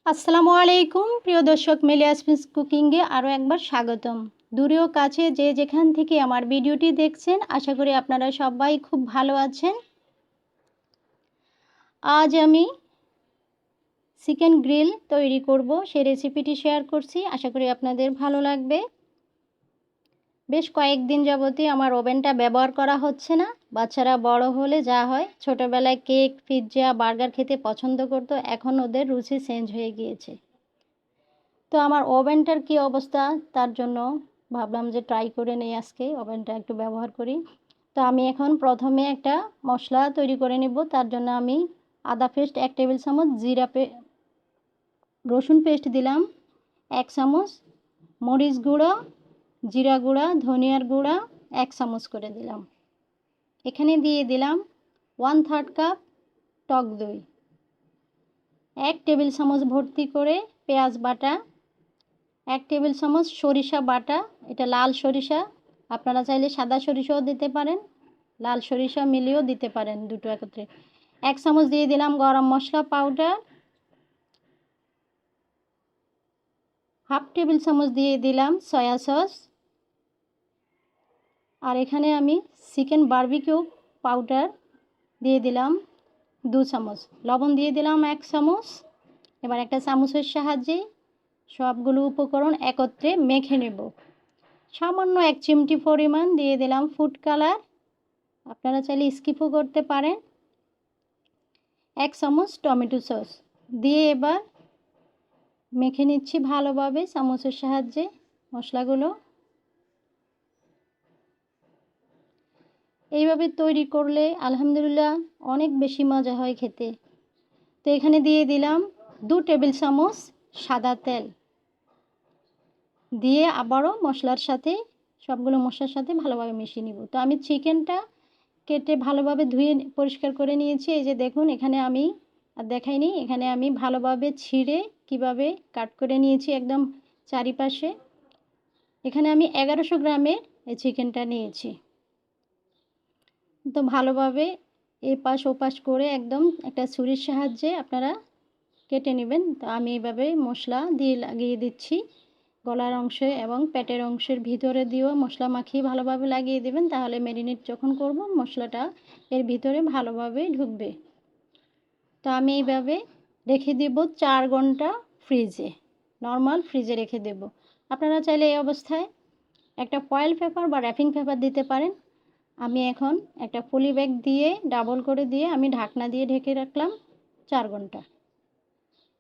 আসসালামু আলাইকুম প্রিয় দর্শক, মেলিয়াস কুকিংয়ে আরও একবার স্বাগতম। দূরে ও কাছে যে যেখান থেকে আমার ভিডিওটি দেখছেন, আশা করি আপনারা সবাই খুব ভালো আছেন। আজ আমি চিকেন গ্রিল তৈরি করব, সেই রেসিপিটি শেয়ার করছি। আশা করি আপনাদের ভালো লাগবে। বেশ কয়েকদিন যাবতই আমার ওভেনটা ব্যবহার করা হচ্ছে না। বাচ্চারা বড় হলে যা হয়, ছোটোবেলায় কেক, পিৎজা, বার্গার খেতে পছন্দ করতো, এখন ওদের রুচি চেঞ্জ হয়ে গিয়েছে। তো আমার ওভেনটার কি অবস্থা, তার জন্য ভাবলাম যে ট্রাই করে নেই, আজকে ওভেনটা একটু ব্যবহার করি। তো আমি এখন প্রথমে একটা মশলা তৈরি করে নেব। তার জন্য আমি আদা পেস্ট 1 টেবিল চামচ, রসুন পেস্ট দিলাম 1 চামচ, মরিচ গুঁড়ো, জিরা গুঁড়া, ধনিয়ার গুঁড়া 1 চামচ করে দিলাম। এখানে দিয়ে দিলাম 1/3 কাপ টক দই, 1 টেবিল চামচ ভর্তি করে পেঁয়াজ বাটা, 1 টেবিল চামচ সরিষা বাটা, এটা লাল সরিষা, আপনারা চাইলে সাদা সরিষাও দিতে পারেন, লাল সরিষা মিলিয়েও দিতে পারেন, দুটো একত্রে। 1 চামচ দিয়ে দিলাম গরম মশলা পাউডার, 1/2 টেবিল চামচ দিয়ে দিলাম সয়া সস, আর এখানে আমি চিকেন বারবিকিউ পাউডার দিয়ে দিলাম 2 চামচ, লবণ দিয়ে দিলাম 1 চামচ। এবার একটা চামচের সাহায্যে সবগুলো উপকরণ একত্রে মেখে নেব। সামান্য 1 চিমটি পরিমাণ দিয়ে দিলাম ফুড কালার, আপনারা চাইলে স্কিপও করতে পারেন। 1 চামচ টমেটো সস দিয়ে এবার মেখে নিচ্ছি ভালোভাবে চামচের সাহায্যে মশলাগুলো। এইভাবে তৈরি করলে আলহামদুলিল্লাহ অনেক বেশি মজা হয় খেতে। তো এখানে দিয়ে দিলাম 2 টেবিল চামচ সাদা তেল, দিয়ে আবারও মশলার সাথে সবগুলো মশলার সাথে ভালোভাবে মিশিয়ে নিব। তো আমি চিকেনটা কেটে ভালোভাবে ধুয়ে পরিষ্কার করে নিয়েছি। এই যে দেখুন, এখানে আমি আর দেখাইনি, এখানে আমি ভালোভাবে ছিঁড়ে কিভাবে কাট করে নিয়েছি একদম চারিপাশে। এখানে আমি 1100 গ্রামের এই চিকেনটা নিয়েছি। তো ভালোভাবে এপাশ ওপাশ করে একদম একটা ছুরির সাহায্যে আপনারা কেটে নেবেন। তো আমি এইভাবে মশলা দিয়ে লাগিয়ে দিচ্ছি গলার অংশে এবং পেটের অংশের ভিতরে দিয়েও মশলা মাখিয়ে ভালোভাবে লাগিয়ে দেবেন, তাহলে ম্যারিনেট যখন করব মশলাটা এর ভিতরে ভালোভাবে ঢুকবে। তো আমি এইভাবে রেখে দেব 4 ঘন্টা ফ্রিজে, নর্মাল ফ্রিজে রেখে দেব। আপনারা চাইলে এই অবস্থায় একটা ফয়েল পেপার বা র্যাপিং পেপার দিতে পারেন। আমি এখন একটা পলি ব্যাগ দিয়ে ডাবল করে দিয়ে আমি ঢাকনা দিয়ে ঢেকে রাখলাম 4 ঘন্টা।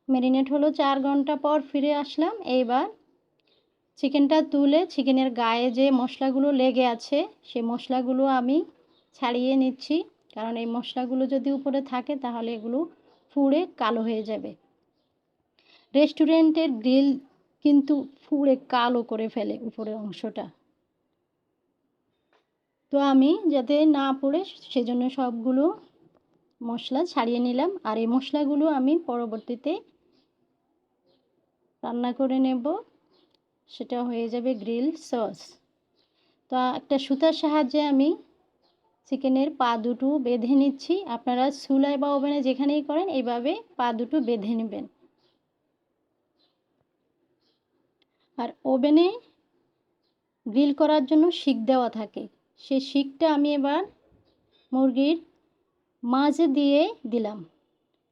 ম্যারিনেট হলো 4 ঘন্টা পর ফিরে আসলাম। এইবার চিকেনটা তুলে চিকেনের গায়ে যে মশলাগুলো লেগে আছে সেই মশলাগুলো আমি ছাড়িয়ে নিচ্ছি, কারণ এই মশলাগুলো যদি উপরে থাকে তাহলে এগুলো পুড়ে কালো হয়ে যাবে। রেস্টুরেন্টের গ্রিল কিন্তু পুড়ে কালো করে ফেলে উপরের অংশটা। তো আমি যাতে না পুড়ে সেজন্য সবগুলো মশলা ছাড়িয়ে নিলাম। আর এই মশলাগুলো আমি পরবর্তীতে রান্না করে নেব, সেটা হয়ে যাবে গ্রিল সস। তো একটা সুতার সাহায্যে আমি চিকেনের পা দুটো বেঁধে নিচ্ছি। আপনারা চুলায় বা ওভেনে যেখানেই করেন এইভাবে পা দুটো বেঁধে নেবেন। আর ওভেনে গ্রিল করার জন্য শিক দেওয়া থাকে, সেই শিকটা আমি এবার মুরগির মাঝে দিয়ে দিলাম।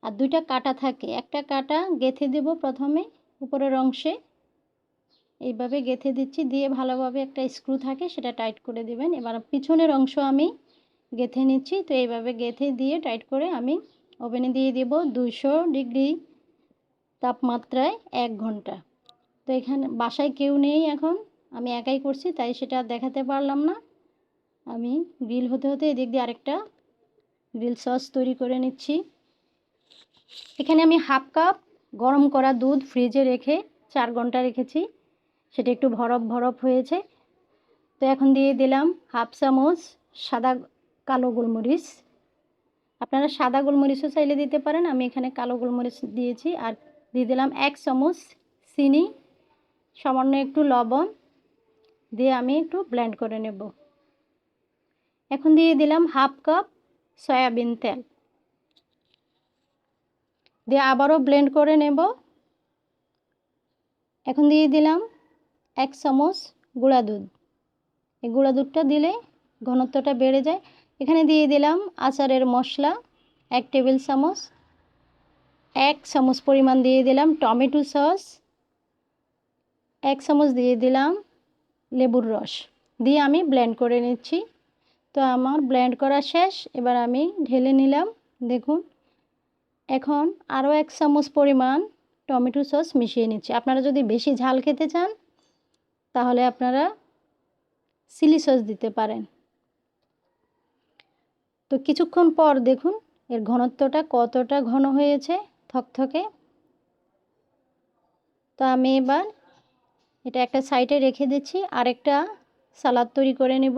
আর 2টা কাটা থাকে, একটা কাটা গেঁথে দেব প্রথমে উপরের অংশে, এইভাবে গেঁথে দিচ্ছি, দিয়ে ভালোভাবে একটা স্ক্রু থাকে সেটা টাইট করে দিবেন। এবার পিছনের অংশ আমি গেঁথে নিচ্ছি। তো এইভাবে গেঁথে দিয়ে টাইট করে আমি ওভেনে দিয়ে দেব 200 ডিগ্রি তাপমাত্রায় 1 ঘন্টা। তো এখানে বাসায় কেউ নেই, এখন আমি একাই করছি তাই সেটা দেখাতে পারলাম না। আমি গ্রিল হতে হতে এদিক দিয়ে আরেকটা গ্রিল সস তৈরি করে নিচ্ছি। এখানে আমি 1/2 কাপ গরম করা দুধ ফ্রিজে রেখে 4 ঘন্টা রেখেছি, সেটা একটু বরফ বরফ হয়েছে। তো এখন দিয়ে দিলাম 1/2 চামচ সাদা কালো গোলমরিচ, আপনারা সাদা গোলমরিচও চাইলে দিতে পারেন, আমি এখানে কালো গোলমরিচ দিয়েছি। আর দিয়ে দিলাম 1 চামচ চিনি, সামান্য একটু লবণ দিয়ে আমি একটু ব্লেন্ড করে নেব। এখন দিয়ে দিলাম 1/2 কাপ সয়াবিন তেল, দিয়ে আবারও ব্লেন্ড করে নেব। এখন দিয়ে দিলাম 1 চামচ গুঁড়া দুধ। এই গুঁড়া দুধটা দিলে ঘনত্বটা বেড়ে যায়। এখানে দিয়ে দিলাম আচারের মশলা 1 টেবিল চামচ। 1 চামচ পরিমাণ দিয়ে দিলাম টমেটো সস। 1 চামচ দিয়ে দিলাম লেবুর রস দিয়ে আমি ব্লেন্ড করে নিচ্ছি। তো আমার ব্লেন্ড করা শেষ। এবার আমি ঢেলে নিলাম। দেখুন, এখন আরও 1 চামচ পরিমাণ টমেটো সস মিশিয়ে নিচ্ছি। আপনারা যদি বেশি ঝাল খেতে চান তাহলে আপনারা চিলি সস দিতে পারেন। তো কিছুক্ষণ পর দেখুন এর ঘনত্বটা কতটা ঘন হয়েছে, থকথকে। তো আমি এবার এটা একটা সাইডে রেখে দিচ্ছি। আরেকটা সালাদ তৈরি করে নেব।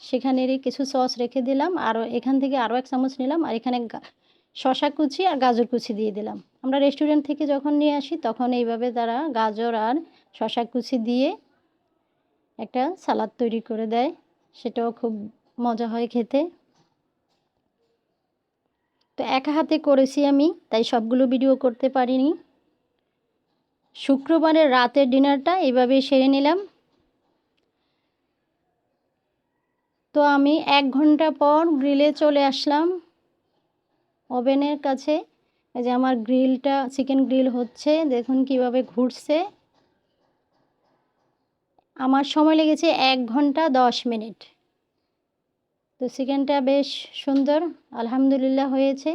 সেখানেরই কিছু সস রেখে দিলাম, এখান থেকে আরও 1 চামচ নিলাম, আর এখানে শসা কুচি আর গাজর কুচি দিয়ে দিলাম। আমরা রেস্টুরেন্ট থেকে যখন নিয়ে আসি তখন এইভাবে তারা গাজর আর শসা কুচি দিয়ে একটা সালাদ তৈরি করে দেয়, সেটাও খুব মজা হয় খেতে। তো একা হাতে করেছি আমি, তাই সবগুলো ভিডিও করতে পারিনি। শুক্রবারের রাতের ডিনারটা এইভাবেই সেরে নিলাম। তো আমি 1 ঘন্টা পর গ্রিলে চলে আসলাম ওভেনের কাছে। এই যে আমার গ্রিলটা, চিকেন গ্রিল হচ্ছে, দেখুন কিভাবে ঘুরছে। আমার সময় লেগেছে 1 ঘন্টা 10 মিনিট। তো চিকেনটা বেশ সুন্দর আলহামদুলিল্লাহ হয়েছে,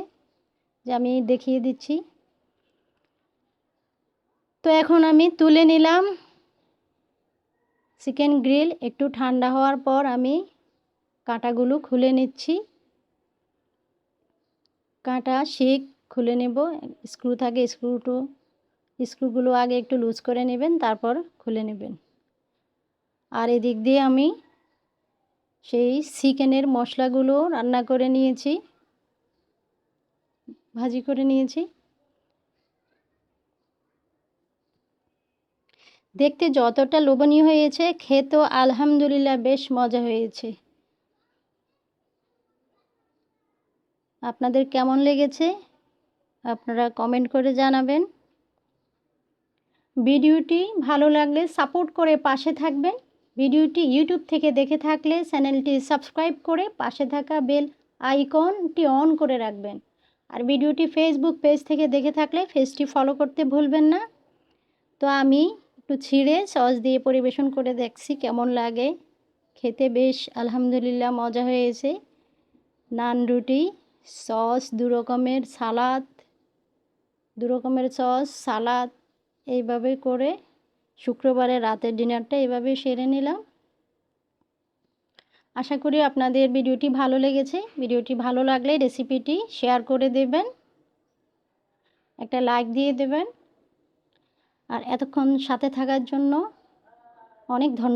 যে আমি দেখিয়ে দিচ্ছি। তো এখন আমি তুলে নিলাম চিকেন গ্রিল। একটু ঠান্ডা হওয়ার পর আমি কাঁটাগুলো খুলে নিচ্ছি। কাঁটা শিক খুলে নেব। স্ক্রু থাকে, স্ক্রুগুলো আগে একটু লুজ করে নেবেন, তারপর খুলে নেবেন। আর এদিক দিয়ে আমি সেই চিকেনের মশলাগুলো রান্না করে নিয়েছি, ভাজি করে নিয়েছি। দেখতে যতটা লোভনীয় হয়েছে, খেতেও আলহামদুলিল্লাহ বেশ মজা হয়েছে। আপনাদের কেমন লেগেছে আপনারা কমেন্ট করে জানাবেন। ভিডিওটি ভালো লাগলে সাপোর্ট করে পাশে থাকবেন। ভিডিওটি ইউটিউব থেকে দেখে থাকলে চ্যানেলটি সাবস্ক্রাইব করে পাশে থাকা বেল আইকনটি অন করে রাখবেন। আর ভিডিওটি ফেসবুক পেজ থেকে দেখে থাকলে পেজটি ফলো করতে ভুলবেন না। তো আমি একটু ছিঁড়ে সস দিয়ে পরিবেশন করে দেখছি কেমন লাগে। খেতে বেশ আলহামদুলিল্লাহ মজা হয়েছে। নান রুটি, সস, 2 রকমের সালাদ, 2 রকমের সস, সালাদ, এইভাবে করে শুক্রবারের রাতের ডিনারটা এইভাবে সেরে নিলাম। আশা করি আপনাদের ভিডিওটি ভালো লেগেছে। ভিডিওটি ভালো লাগলে রেসিপিটি শেয়ার করে দেবেন, একটা লাইক দিয়ে দেবেন। আর এতক্ষণ সাথে থাকার জন্য অনেক ধন্যবাদ।